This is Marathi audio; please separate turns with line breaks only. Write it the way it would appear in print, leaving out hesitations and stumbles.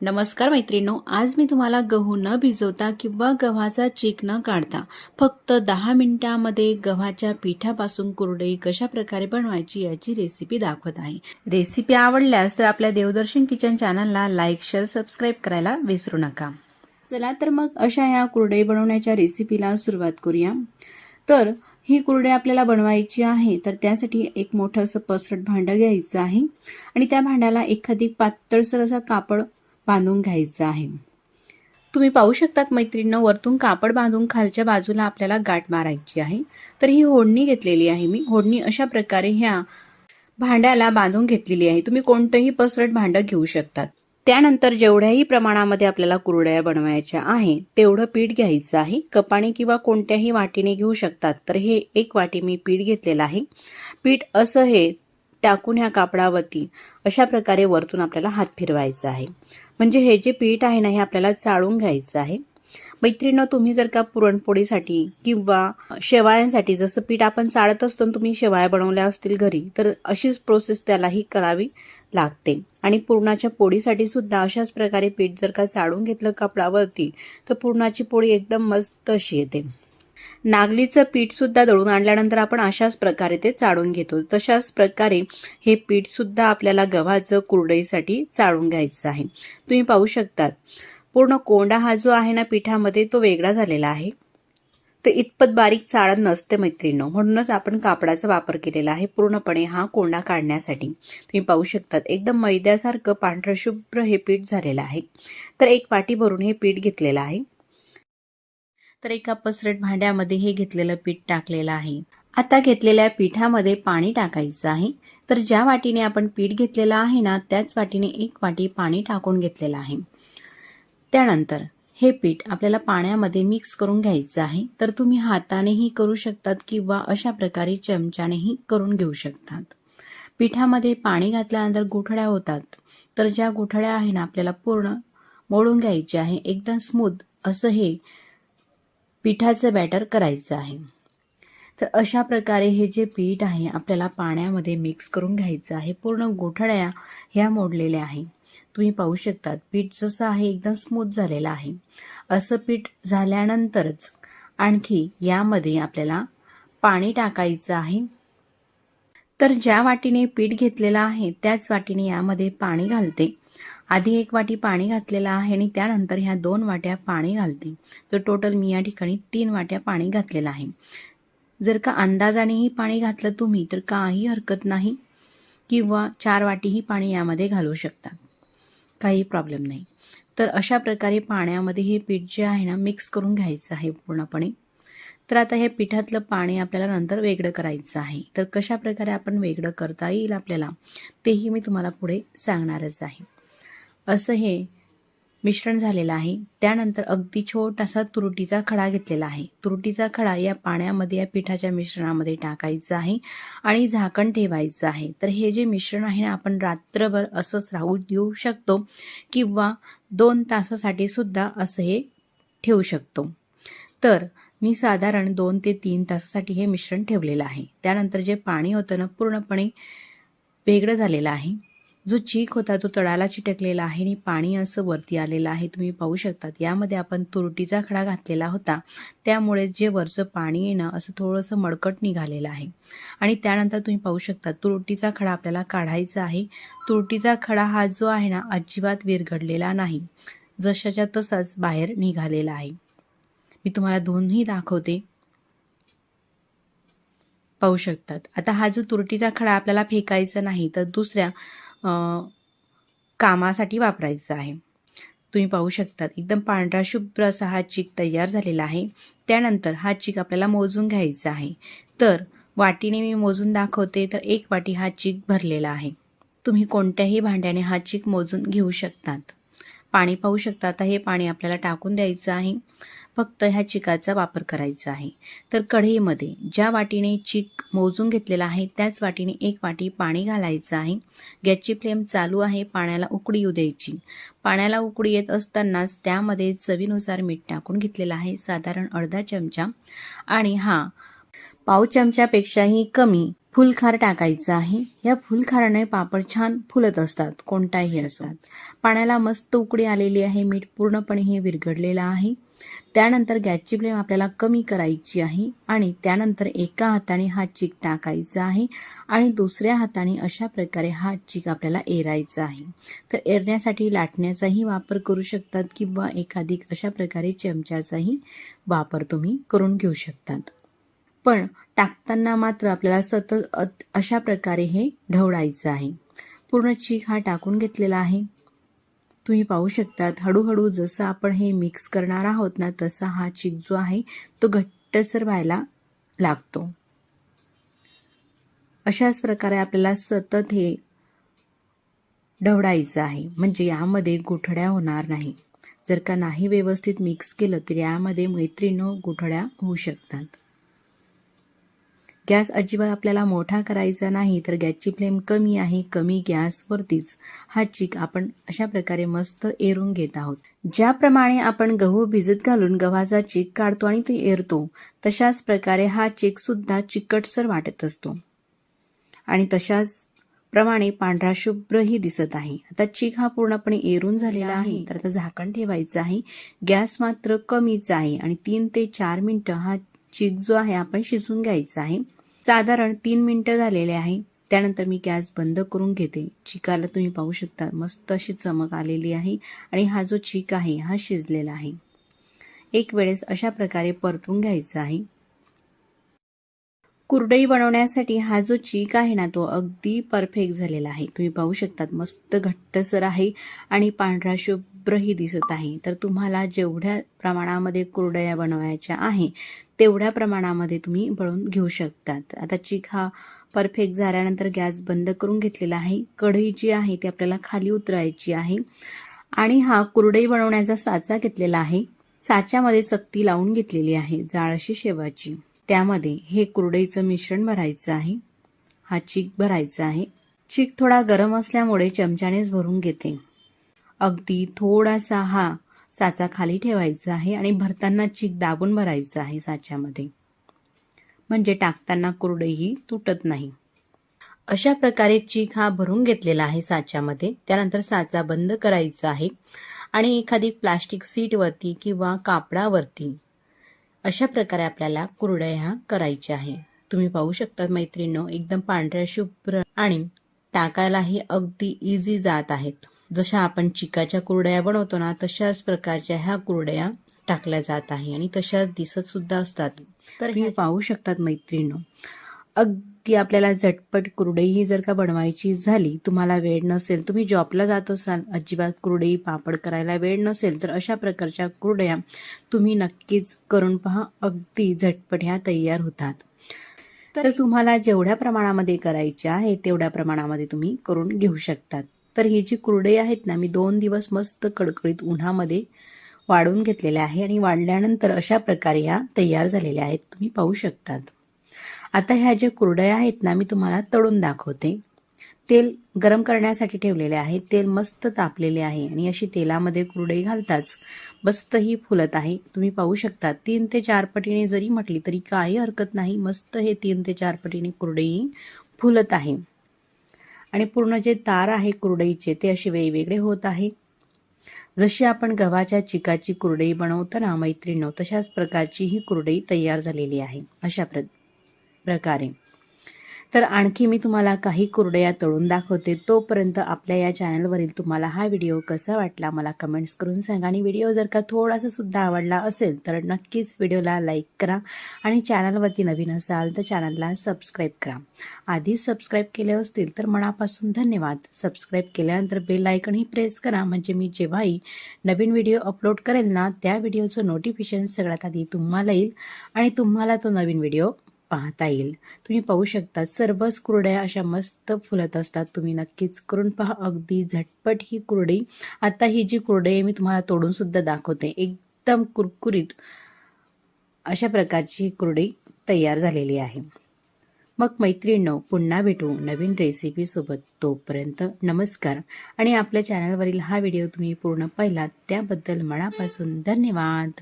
नमस्कार मैत्रिणींनो, आज मी तुम्हाला गहू न भिजवता किंवा गव्हाचा चीक न काढता फक्त 10 मिनिटांमध्ये गव्हाच्या पिठापासून कुरडई कशा प्रकारे बनवायची याची रेसिपी दाखवत आहे। रेसिपी आवडल्यास तर आपल्या देवदर्शन किचन चॅनलला लाईक, शेअर, सबस्क्राईब करायला विसरू नका। चला तर मग अशा या कुरडई बनवण्याच्या रेसिपीला सुरुवात करूया। तर ही कुरडई आपल्याला बनवायची आहे, तर त्यासाठी एक मोठं असं पसरट भांडं घ्यायचं आहे आणि त्या भांड्याला एखादी पातळसर असा कापड बांधून घ्यायचं आहे। तुम्ही पाहू शकतात मैत्रिणींनो, वरतून कापड बांधून खालच्या बाजूला आपल्याला गाठ मारायची आहे। तर ही होडणी घेतलेली आहे मी। होडणी अशा प्रकारे ह्या भांड्याला बांधून घेतलेली आहे। तुम्ही कोणतंही पसरट भांडं घेऊ शकतात। त्यानंतर जेवढ्याही प्रमाणामध्ये आपल्याला कुरडया बनवायच्या आहे तेवढं पीठ घ्यायचं आहे। कपाने किंवा कोणत्याही वाटीने घेऊ शकतात। तर हे 1 वाटी मी पीठ घेतलेलं आहे। पीठ असं हे टाकून ह्या कापडावरती अशा प्रकारे वरतून आपल्याला हात फिरवायचा आहे, म्हणजे हे जे पीठ आहे ना हे आपल्याला चाळून घ्यायचं आहे। मैत्रिणींनो, तुम्ही जर का पुरणपोळीसाठी किंवा शेवाळ्यांसाठी जसं पीठ आपण चाळत असतो, तुम्ही शेवाळ्या बनवल्या असतील घरी, तर अशीच प्रोसेस त्यालाही करावी लागते। आणि पुरणाच्या पोळीसाठी सुद्धा अशाच प्रकारे पीठ जर का चाळून घेतलं कापडावरती तर पुरणाची पोळी एकदम मस्त अशी येते। नागलीचं पीठ सुद्धा दळून आणल्यानंतर आपण अशाच प्रकारे ते चाळून घेतो। तशाच प्रकारे हे पीठ सुद्धा आपल्याला गव्हाचं कुरडईसाठी चाळून घ्यायचं आहे। तुम्ही पाहू शकतात पूर्ण कोंडा हा जो आहे ना पिठामध्ये तो वेगळा झालेला आहे। तर इतपत बारीक चाळण नसते मैत्रिणींनो, म्हणूनच आपण कापडाचा वापर केलेला आहे पूर्णपणे हा कोंडा काढण्यासाठी। तुम्ही पाहू शकतात एकदम मैद्यासारखं पांढरं शुभ्र हे पीठ झालेलं आहे। तर 1 वाटी भरून हे पीठ घेतलेलं आहे। तर एका पसरट भांड्यामध्ये हे घेतलेलं पीठ टाकलेलं आहे। आता घेतलेल्या पिठामध्ये पाणी टाकायचं आहे। तर ज्या वाटीने आपण पीठ घेतलेलं आहे ना त्याच वाटीने 1 वाटी पाणी टाकून घेतलेलं आहे। त्यानंतर हे पीठ आपल्याला पाण्यामध्ये मिक्स करून घ्यायचं आहे। तर तुम्ही हातानेही करू शकतात किंवा अशा प्रकारे चमच्यानेही करून घेऊ शकतात। पिठामध्ये पाणी घातल्यानंतर गुठळ्या होतात, तर ज्या गुठळ्या आहे ना आपल्याला पूर्ण मोडून घ्यायचे आहे। एकदम स्मूथ असं हे पिठाचं बॅटर करायचं आहे। तर अशा प्रकारे हे जे पीठ आहे आपल्याला पाण्यामध्ये मिक्स करून घ्यायचं आहे। पूर्ण गुठळ्या ह्या मोडलेल्या आहे। तुम्ही पाहू शकतात पीठ जसं आहे एकदम स्मूथ झालेलं आहे। असं पीठ झाल्यानंतरच आणखी यामध्ये आपल्याला पाणी टाकायचं आहे। तर ज्या वाटीने पीठ घेतलेलं आहे त्याच वाटीने यामध्ये पाणी घालते। आधी 1 वाटी पाणी घातलेलं आहे आणि त्यानंतर ह्या 2 वाट्या पाणी घालते। तर टोटल मी या ठिकाणी 3 वाट्या पाणी घातलेलं आहे। जर का अंदाजानेही पाणी घातलं तुम्ही तर काही हरकत नाही, किंवा 4 वाटीही पाणी यामध्ये घालू शकता, काही प्रॉब्लेम नाही। तर अशा प्रकारे पाण्यामध्ये हे पीठ जे आहे ना मिक्स करून घ्यायचं आहे पूर्णपणे। तर आता हे पिठातलं पाणी आपल्याला नंतर वेगळं करायचं आहे। तर कशा प्रकारे आपण वेगळं करता येईल आपल्याला तेही मी तुम्हाला पुढे सांगणारच आहे। असं हे मिश्रण झालेलं आहे। त्यानंतर अगदी छोटासा तुरटीचा खडा घेतलेला आहे। तुरटीचा खडा या पाण्यामध्ये या पिठाच्या मिश्रणामध्ये टाकायचा आहे आणि झाकण ठेवायचं आहे। तर हे जे मिश्रण आहे ना आपण रात्रभर असंच राहू देऊ शकतो किंवा 2 तासासाठी सुद्धा असं हे ठेवू शकतो। तर मी साधारण 2 ते 3 तासासाठी हे मिश्रण ठेवलेलं आहे। त्यानंतर जे पाणी होतं ना पूर्णपणे वेगळं झालेलं आहे। जो चीक होता तो तळाला चिटकलेला आहे आणि पाणी असं वरती आलेलं आहे। तुम्ही पाहू शकतात यामध्ये आपण तुरटीचा खडा घातलेला होता, त्यामुळे जे वरचं पाणी आहे ना असं थोडंसं मळकट निघालेलं आहे। आणि त्यानंतर तुम्ही पाहू शकता तुरटीचा खडा आपल्याला काढायचा आहे। तुरटीचा खडा हा जो आहे ना अजिबात विरघडलेला नाही, जशाच्या तसाच बाहेर निघालेला आहे। मी तुम्हाला दोन्ही दाखवते, पाहू शकतात। आता हा जो तुरटीचा खडा आपल्याला फेकायचा नाही तर दुसऱ्या कामासाठी वापरायचा आहे। तुम्ही पाहू शकतात एकदम पांढरा शुभ्र असा हा चीक तयार झालेला आहे। त्यानंतर हा चीक आपल्याला मोजून घ्यायचा आहे। तर वाटीने मी मोजून दाखवते, तर 1 वाटी हा चीक भरलेला आहे। तुम्ही कोणत्याही भांड्याने हा चीक मोजून घेऊ शकतात। पाणी पाहू शकता, आता हे पाणी आपल्याला टाकून द्यायचं आहे। फक्त ह्या चिकाचा वापर करायचा आहे। तर कढईमध्ये ज्या वाटीने चीक मोजून घेतलेला आहे त्याच वाटीने 1 वाटी पाणी घालायचं आहे। गॅसची फ्लेम चालू आहे, पाण्याला उकळी येऊ द्यायची। पाण्याला उकळी येत असतानाच त्यामध्ये चवीनुसार मीठ टाकून घेतलेलं आहे, साधारण अर्धा चमचा, आणि हा पाव चमच्यापेक्षाही कमी फुलखार टाकायचं आहे. या फुलखाराने पापड छान फुलत असतात, कोणताही असतात. पाण्याला मस्त उकळी आलेली आहे. मीठ पूर्णपणे हे विरघळलेलं आहे. त्यानंतर गॅसची फ्लेम आपल्याला कमी करायची आहे आणि त्यानंतर एका हाताने हा चीक टाकायचा आहे आणि दुसऱ्या हाताने अशा प्रकारे हा चीक आपल्याला एरायचा आहे. तर एरण्यासाठी लाटण्याचाही वापर करू शकतात किंवा एखादी अशा प्रकारे चमच्याचाही वापर तुम्ही करून घेऊ शकतात. पण टाकताना मात्र आपल्याला सतत अशा प्रकारे हे ढवळायचं आहे. पूर्ण चीक हा टाकून घेतलेला आहे. तुम्ही पाहू शकतात हळूहळू जसं आपण हे मिक्स करणार आहोत ना, तसा हा चीक जो आहे तो घट्टसर व्हायला लागतो. अशाच प्रकारे आपल्याला सतत हे ढवळायचं आहे, म्हणजे यामध्ये गुठळ्या होणार नाही. जर का नाही व्यवस्थित मिक्स केलं तर यामध्ये मैत्रिणींनो गुठळ्या होऊ शकतात. गॅस अजिबात आपल्याला मोठा करायचा नाही, तर गॅसची फ्लेम कमी आहे. कमी गॅसवरतीच हा चीक आपण अशा प्रकारे मस्त एरून घेत आहोत. ज्याप्रमाणे आपण गहू भिजत घालून गव्हाचा चीक काढतो आणि ते एरतो, तशाच प्रकारे हा चीक सुद्धा चिकटसर वाटत असतो आणि तशाच प्रमाणे पांढरा शुभ्रही दिसत आहे. आता चीक हा पूर्णपणे एरून झालेला आहे. तर आता झाकण ठेवायचं आहे. गॅस मात्र कमीच आहे आणि 3 ते 4 मिनिटं हा चीक जो आहे आपण शिजवून घ्यायचा आहे. साधारण 3 मिनिटं झालेले आहे. त्यानंतर मी गॅस बंद करून घेते. चिकाला तुम्ही पाहू शकता मस्त अशी चमक आलेली आहे आणि हा जो चीक आहे हा शिजलेला आहे. एक वेळेस अशा प्रकारे परतून घ्यायचा आहे. कुरडई बनवण्यासाठी हा जो चीक आहे ना, तो अगदी परफेक्ट झालेला आहे. तुम्ही पाहू शकतात मस्त घट्टसर आहे आणि पांढरा शुभ्रही दिसत आहे. तर तुम्हाला जेवढ्या प्रमाणामध्ये कुरडया बनवायच्या आहे तेवढ्या प्रमाणामध्ये तुम्ही बनवून घेऊ शकतात. आता चीक हा परफेक्ट झाल्यानंतर गॅस बंद करून घेतलेला आहे. कढई जी आहे ती आपल्याला खाली उतरायची आहे आणि हा कुरडई बनवण्याचा साचा घेतलेला आहे. साच्यामध्ये चकती लावून घेतलेली आहे जाड अशी शेवाची. त्यामध्ये हे कुरडईचं मिश्रण भरायचं आहे. हा चीक भरायचा आहे. चीक थोडा गरम असल्यामुळे चमच्यानेच भरून घेते. अगदी थोडासा हा साचा खाली ठेवायचा आहे आणि भरताना चीक दाबून भरायचा आहे साच्यामध्ये, म्हणजे टाकताना कुरडई तुटत नाही. अशा प्रकारे चीक हा भरून घेतलेला आहे साच्यामध्ये. त्यानंतर साचा बंद करायचा आहे आणि एखादी प्लास्टिक सीटवरती किंवा कापडावरती अशा प्रकारे आपल्याला कुरडया करायच्या आहे. तुम्ही पाहू शकता मैत्रिणींनो, एकदम पांढऱ्या शुभ्र आणि टाकायलाही अगदी इझी जात आहेत. जशा आपण चिकाच्या कुरडया बनवतो ना, तशाच प्रकारच्या ह्या कुरडया टाकल्या जात आहे आणि तशाच दिसत सुद्धा असतात. तर हे पाहू शकतात मैत्रिणींनो, अगदी आपल्याला झटपट कुरडई जर का बनवायची झाली, तुम्हाला वेळ नसेल, तुम्ही जॉबला जात असाल, अजिबात कुरडई पापड करायला वेळ नसेल, तर अशा प्रकारच्या कुरडया तुम्ही नक्कीच करून पहा. अगदी झटपट ह्या तयार होतात. तर तुम्हाला जेवढ्या प्रमाणामध्ये करायच्या आहे तेवढ्या प्रमाणामध्ये तुम्ही करून घेऊ शकतात. तर ही जी कुरडई आहेत ना, मी 2 दिवस मस्त कडकडीत उन्हामध्ये वाळून घेतलेल्या आहे आणि वाळल्यानंतर अशा प्रकारे ह्या तयार झालेल्या आहेत. तुम्ही पाहू शकतात. आता ह्या ज्या कुरडया आहेत ना, मी तुम्हाला तळून दाखवते. तेल गरम करण्यासाठी ठेवलेले आहे. तेल मस्त तापलेले आहे आणि अशी तेलामध्ये कुरडई घालताच मस्त ही फुलत आहे. तुम्ही पाहू शकता 3 ते 4 पटीने जरी म्हटली तरी काही हरकत नाही. मस्त हे 3 ते 4 पटीने कुरडई फुलत आहे आणि पूर्ण जे तार आहे कुरडईचे ते असे वेगवेगळे होत आहे. जशी आपण गव्हाच्या चिकाची कुरडई बनवतो ना मैत्रिणींनो, तशाच प्रकारची ही कुरडई तयार झालेली आहे अशा प्रकारे. तर आणखी मी तुम्हाला काही कुरडया तळून दाखवते. तोपर्यंत आपल्या या चॅनलवरील तुम्हाला हा व्हिडिओ कसा वाटला मला कमेंट्स करून सांगा आणि व्हिडिओ जर का थोडासा सुद्धा आवडला असेल तर नक्कीच व्हिडिओला लाईक करा आणि चॅनलवरती नवीन असाल तर चॅनलला सबस्क्राईब करा. आधीच सबस्क्राईब केले असतील तर मनापासून धन्यवाद. सबस्क्राईब केल्यानंतर बेल आयकॉनही प्रेस करा, म्हणजे मी जेव्हाही नवीन व्हिडिओ अपलोड करेल ना, त्या व्हिडिओचं नोटिफिकेशन सगळ्यात आधी तुम्हाला येईल आणि तुम्हाला तो नवीन व्हिडिओ पाहता येईल. तुम्ही पाहू शकता सर्वच कुरडया अशा मस्त फुलत असतात. तुम्ही नक्कीच करून पहा. अगदी झटपट ही कुरडई. आता ही जी कुरडई मी तुम्हाला तोडून सुद्धा दाखवते. एकदम कुरकुरीत अशा प्रकारची कुरडई तयार झालेली आहे. मग मैत्रिणींनो, पुन्हा भेटू नवीन रेसिपी सोबत. तोपर्यंत नमस्कार आणि आपल्या चॅनलवरील हा व्हिडिओ तुम्ही पूर्ण पाहिलात त्याबद्दल मनापासून धन्यवाद.